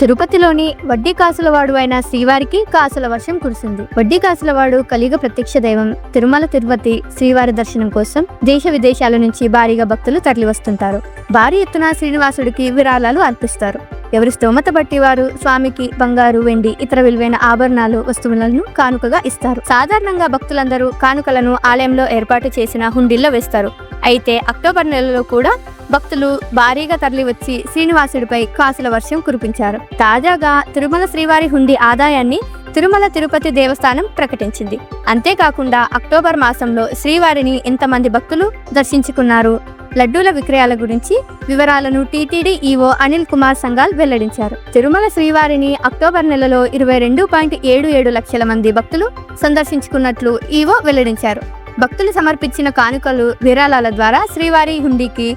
తిరుపతిలోని వడ్డీ కాసులవాడు అయిన శ్రీవారికి కాసుల వర్షం కురిసింది. వడ్డీ కాసులవాడు కలియుగ ప్రత్యక్ష దైవం. తిరుమల తిరుపతి శ్రీవారి దర్శనం కోసం దేశ విదేశాల నుంచి భారీగా భక్తులు తరలివస్తుంటారు. భారీ ఎత్తున శ్రీనివాసుడికి విరాళాలు అర్పిస్తారు. ఎవరి స్తోమత బట్టి వారు స్వామికి బంగారు, వెండి, ఇతర విలువైన ఆభరణాలు, వస్తువులను కానుకగా ఇస్తారు. సాధారణంగా భక్తులందరూ కానుకలను ఆలయంలో ఏర్పాటు చేసిన హుండీల్లో వేస్తారు. అయితే అక్టోబర్ నెలలో కూడా భక్తులు భారీగా తరలివచ్చి శ్రీనివాసుడిపై కాసుల వర్షం కురిపించారు. తాజాగా తిరుమల శ్రీవారి హుండీ ఆదాయాన్ని తిరుమల తిరుపతి దేవస్థానం ప్రకటించింది. అంతేకాకుండా అక్టోబర్ మాసంలో శ్రీవారిని ఎంతమంది భక్తులు దర్శించుకున్నారు, లడ్డూల విక్రయాల గురించి వివరాలను టీటీడీ ఈవో అనిల్ కుమార్ సంఘాల్ వెల్లడించారు. తిరుమల శ్రీవారిని అక్టోబర్ నెలలో 22.77 లక్షల మంది భక్తులు సందర్శించుకున్నట్లు ఈవో వెల్లడించారు. భక్తులు సమర్పించిన కానుకలు, విరాళాల ద్వారా శ్రీవారి హుండీకి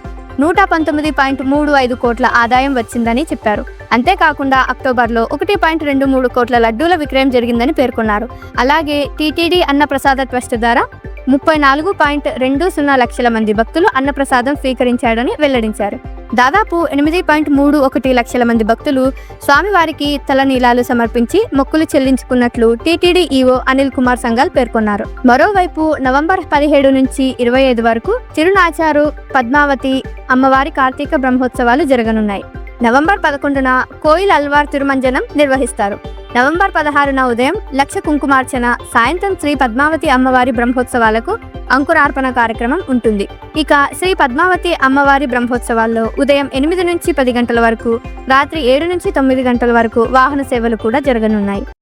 119.35 కోట్ల ఆదాయం వచ్చిందని చెప్పారు. అంతేకాకుండా అక్టోబర్లో 1.23 కోట్ల లడ్డూల విక్రయం జరిగిందని పేర్కొన్నారు. అలాగే టీటీడీ అన్నప్రసాద ట్రస్ట్ ద్వారా 34.20 లక్షల మంది భక్తులు అన్నప్రసాదం స్వీకరించారని వెల్లడించారు. దాదాపు 8.31 లక్షల మంది భక్తులు స్వామివారికి తలనీలాలు సమర్పించి మొక్కులు చెల్లించుకున్నట్లు టీటీడీ ఈవో అనిల్ కుమార్ సంఘాల్ పేర్కొన్నారు. మరోవైపు నవంబర్ 17 నుంచి 25 వరకు తిరునాచారు పద్మావతి అమ్మవారి కార్తీక బ్రహ్మోత్సవాలు జరగనున్నాయి. నవంబర్ 11న కోయిల్ అల్వార్ తిరుమంజనం నిర్వహిస్తారు. నవంబర్ 16న ఉదయం లక్ష కుంకుమార్చన, సాయంత్రం శ్రీ పద్మావతి అమ్మవారి బ్రహ్మోత్సవాలకు అంకురార్పణ కార్యక్రమం ఉంటుంది. ఇక శ్రీ పద్మావతి అమ్మవారి బ్రహ్మోత్సవాల్లో ఉదయం 8 నుంచి 10 గంటల వరకు, రాత్రి 7 నుంచి 9 గంటల వరకు వాహన సేవలు కూడా జరగనున్నాయి.